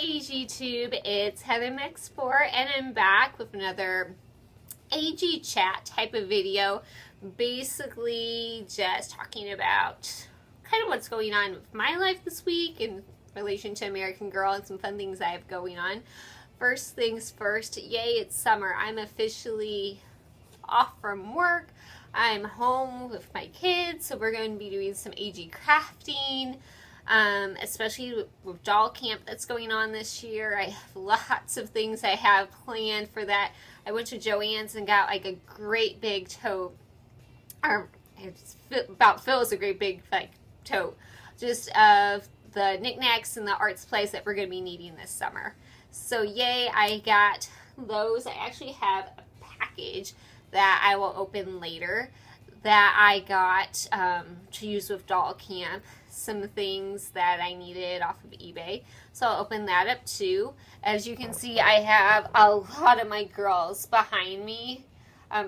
AGTube, it's hannahmakesfour, and I'm back with another AG chat type of video, basically just talking about kind of what's going on with my life this week in relation to American Girl and some fun things I have going on. First things first, yay, it's summer. I'm officially off from work. I'm home with my kids, so we're going to be doing some AG crafting. Especially with doll camp that's going on this year. I have lots of things I have planned for that. I went to Joann's and got like a great big tote, or it's about fills a great big like tote, just of the knickknacks and the art supplies that we're going to be needing this summer. So yay, I got those. I actually have a package that I will open later that I got to use with doll camp. Some things that I needed off of eBay. So I'll open that up too. As you can see, I have a lot of my girls behind me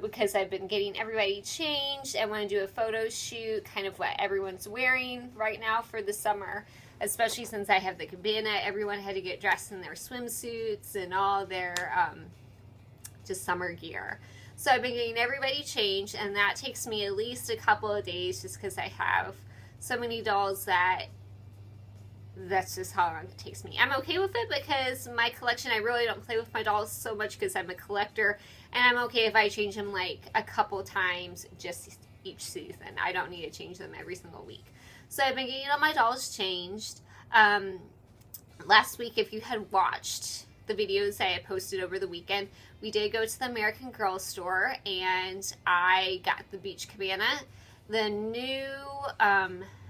because I've been getting everybody changed. I want to do a photo shoot, kind of what everyone's wearing right now for the summer, especially since I have the Cabana. Everyone had to get dressed in their swimsuits and all their just summer gear. So I've been getting everybody changed, and that takes me at least a couple of days just because I have so many dolls that's just how long it takes me. I'm okay with it because my collection, I really don't play with my dolls so much because I'm a collector, and I'm okay if I change them like a couple times just each season. I don't need to change them every single week. So I've been getting all my dolls changed. Last week, if you had watched the videos I had posted over the weekend, we did go to the American Girl store and I got the beach cabana, the new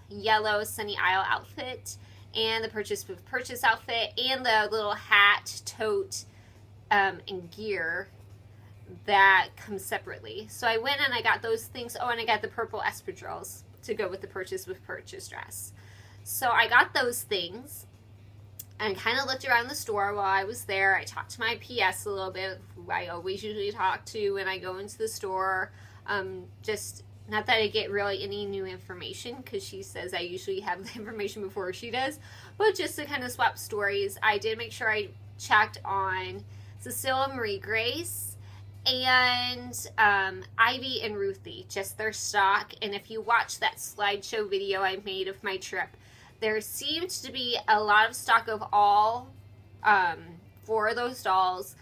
yellow Sunny Isle outfit, and the Purchase with Purchase outfit, and the little hat, tote, and gear that comes separately. So I went and I got those things. Oh, and I got the purple espadrilles to go with the Purchase with Purchase dress. So I got those things and kind of looked around the store while I was there. I talked to my PS a little bit, who I always usually talk to when I go into the store. Just not that I get really any new information, because she says I usually have the information before she does, but just to kind of swap stories. I did make sure I checked on Cecilia Marie Grace and Ivy and Ruthie, just their stock. And if you watch that slideshow video I made of my trip, there seemed to be a lot of stock of all four of those dolls.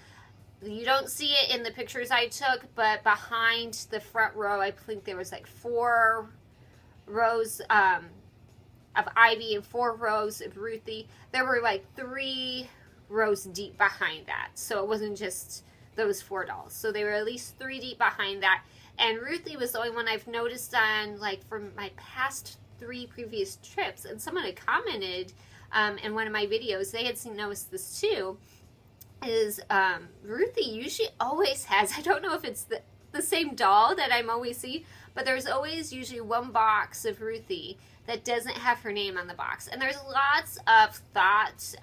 You don't see it in the pictures I took, but behind the front row, I think there was like 4 rows of Ivy and 4 rows of Ruthie. There were like 3 rows deep behind that. So it wasn't just those 4 dolls. So they were at least 3 deep behind that. And Ruthie was the only one I've noticed on, like, from my past 3 previous trips. And someone had commented in one of my videos, they had noticed this too, is Ruthie usually always has, I don't know if it's the same doll that I'm always seeing, but there's always usually one box of Ruthie that doesn't have her name on the box. And there's lots of thought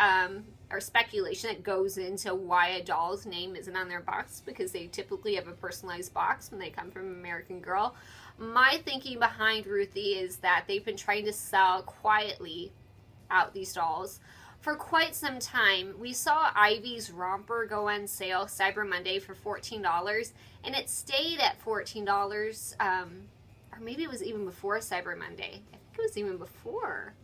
or speculation that goes into why a doll's name isn't on their box, because they typically have a personalized box when they come from American Girl. My thinking behind Ruthie is that they've been trying to sell quietly out these dolls for quite some time. We saw Ivy's romper go on sale Cyber Monday for $14, and it stayed at $14, or maybe it was even before Cyber Monday. I think it was even before,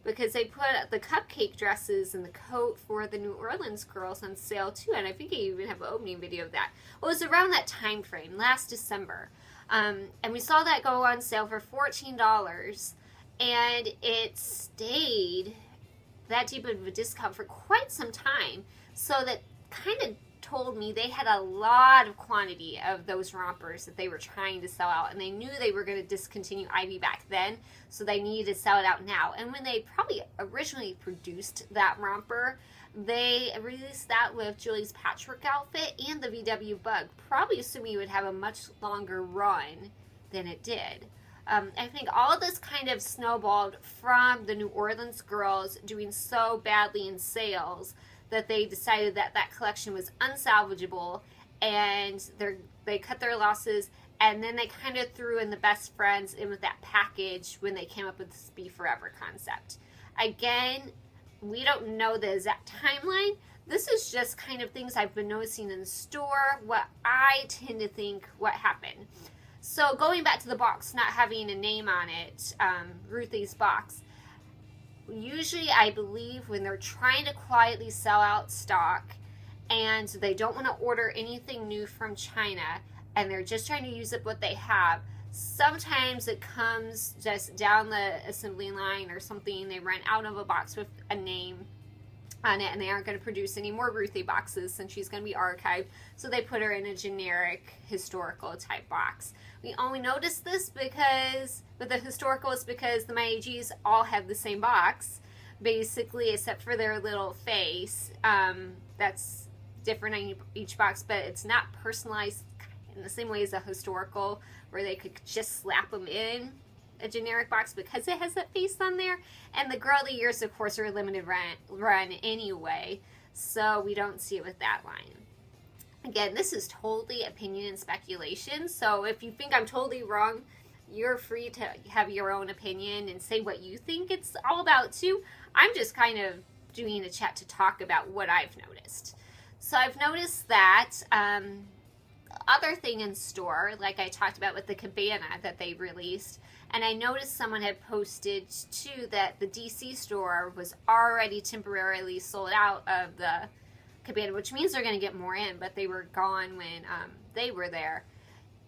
because they put the cupcake dresses and the coat for the New Orleans girls on sale too, and I think I even have an opening video of that. Well, it was around that time frame, last December, and we saw that go on sale for $14, and it stayed that deep of a discount for quite some time. So that kind of told me they had a lot of quantity of those rompers that they were trying to sell out, and they knew they were going to discontinue Ivy back then, so they needed to sell it out now. And when they probably originally produced that romper, they released that with Julie's patchwork outfit and the VW Bug, probably assuming it would have a much longer run than it did. I think all of this kind of snowballed from the New Orleans girls doing so badly in sales that they decided that that collection was unsalvageable, and they cut their losses, and then they kind of threw in the best friends in with that package when they came up with this BeForever concept. Again, we don't know the exact timeline. This is just kind of things I've been noticing in the store, what I tend to think what happened. So going back to the box not having a name on it, Ruthie's box, usually I believe when they're trying to quietly sell out stock and they don't want to order anything new from China and they're just trying to use up what they have, sometimes it comes just down the assembly line or something. They run out of a box with a name on it and they aren't going to produce any more Ruthie boxes since she's going to be archived, so they put her in a generic historical type box. We only noticed this because with the historical, it's because the MyAGs all have the same box basically, except for their little face. That's different on each box, but it's not personalized in the same way as a historical where they could just slap them in a generic box because it has that face on there. And the Girl of the Years, of course, are a limited run anyway, so we don't see it with that line. Again, this is totally opinion and speculation, so if you think I'm totally wrong, you're free to have your own opinion and say what you think it's all about too. I'm just kind of doing a chat to talk about what I've noticed. So I've noticed that other thing in store, like I talked about with the Cabana that they released, and I noticed someone had posted too that the DC store was already temporarily sold out of the Cabana, which means they're going to get more in, but they were gone when they were there.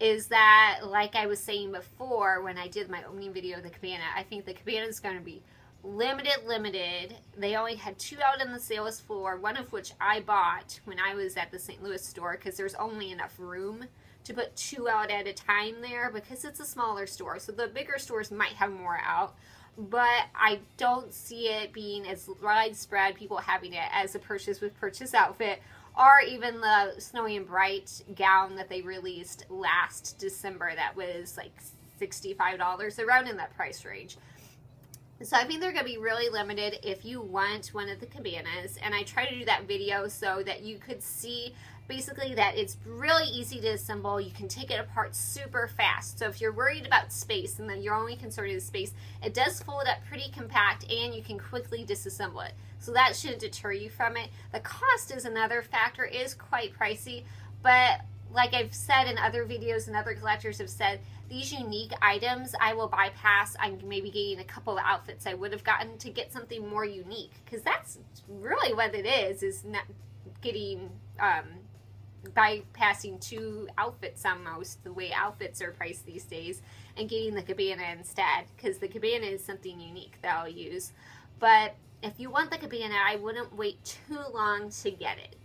Is that, like I was saying before when I did my opening video of the Cabana, I think the Cabana is going to be limited. They only had 2 out on the sales floor, one of which I bought when I was at the St. Louis store because there's only enough room to put 2 out at a time there because it's a smaller store. So the bigger stores might have more out, but I don't see it being as widespread, people having it as a purchase with purchase outfit, or even the Snowy and Bright gown that they released last December that was like $65, around in that price range. So I think they're going to be really limited if you want one of the Cabanas, and I try to do that video so that you could see basically that it's really easy to assemble. You can take it apart super fast. So if you're worried about space and then your only concern is space, it does fold up pretty compact and you can quickly disassemble it. So that shouldn't deter you from it. The cost is another factor, it is quite pricey, but like I've said in other videos and other collectors have said, these unique items I will bypass. I'm maybe getting a couple of outfits I would have gotten to get something more unique, because that's really what it is not getting bypassing 2 outfits almost, the way outfits are priced these days, and getting the Cabana instead, because the Cabana is something unique that I'll use. But if you want the Cabana, I wouldn't wait too long to get it,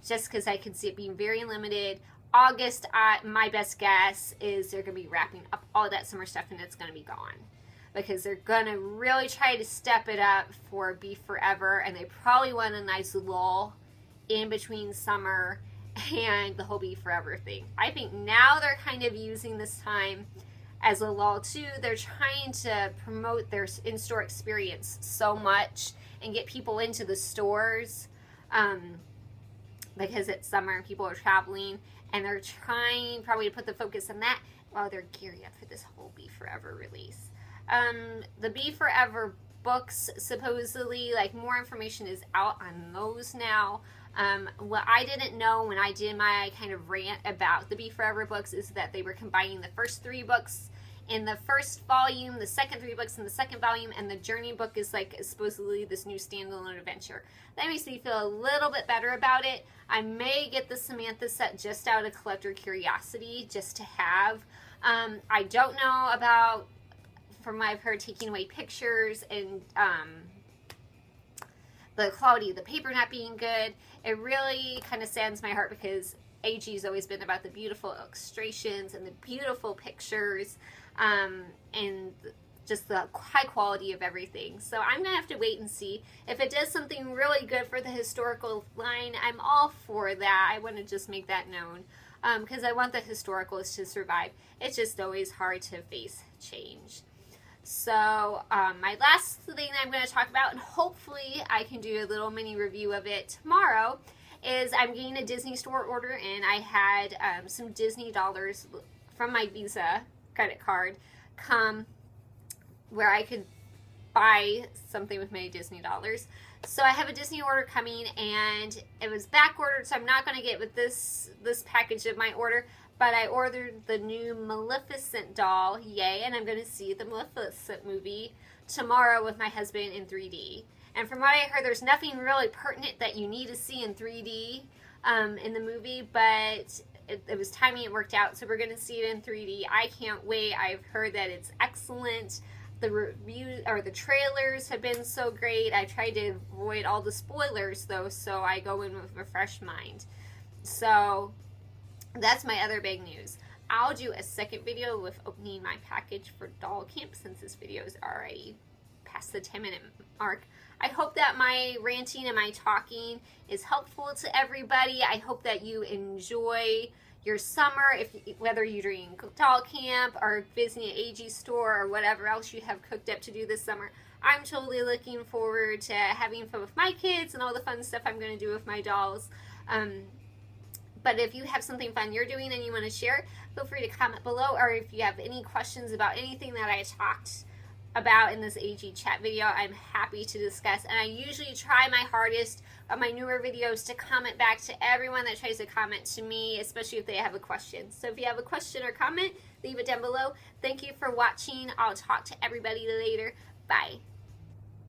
just because I can see it being very limited. August, my best guess is they're going to be wrapping up all that summer stuff and it's going to be gone, because they're going to really try to step it up for BeForever, and they probably want a nice lull in between summer and the whole BeForever thing. I think now they're kind of using this time as a lull too. They're trying to promote their in-store experience so much and get people into the stores because it's summer and people are traveling, and they're trying probably to put the focus on that while they're gearing up for this whole BeForever release. The BeForever books, supposedly, like, more information is out on those now. What I didn't know when I did my kind of rant about the BeForever books is that they were combining the first 3 books in the first volume, the second 3 books in the second volume, and the Journey book is like supposedly this new standalone adventure. That makes me feel a little bit better about it. I may get the Samantha set just out of collector curiosity, just to have. I don't know about, from what I've heard, taking away pictures and the quality of the paper not being good. It really kind of saddens my heart, because AG's always been about the beautiful illustrations and the beautiful pictures and just the high quality of everything. So I'm going to have to wait and see. If it does something really good for the historical line, I'm all for that. I want to just make that known, because I want the historicals to survive. It's just always hard to face change. So my last thing I'm going to talk about, and hopefully I can do a little mini review of it tomorrow, is I'm getting a Disney store order in. I had some Disney dollars from my Visa credit card come where I could buy something with my Disney dollars. So I have a Disney order coming, and it was back ordered, so I'm not going to get with this package of my order, but I ordered the new Maleficent doll, yay, and I'm going to see the Maleficent movie tomorrow with my husband in 3D. And from what I heard, there's nothing really pertinent that you need to see in 3D in the movie, but it was timing, it worked out, so we're going to see it in 3D. I can't wait. I've heard that it's excellent. The reviews or the trailers have been so great. I tried to avoid all the spoilers though, so I go in with a fresh mind. So that's my other big news. I'll do a second video with opening my package for doll camp since this video is already past the 10-minute mark. I hope that my ranting and my talking is helpful to everybody. I hope that you enjoy your summer, whether you're doing doll camp or visiting an AG store or whatever else you have cooked up to do this summer. I'm totally looking forward to having fun with my kids and all the fun stuff I'm going to do with my dolls. But if you have something fun you're doing and you want to share, feel free to comment below, or if you have any questions about anything that I talked about in this AG chat video, I'm happy to discuss. And I usually try my hardest on my newer videos to comment back to everyone that tries to comment to me, especially if they have a question. So if you have a question or comment, leave it down below. Thank you for watching. I'll talk to everybody later. Bye.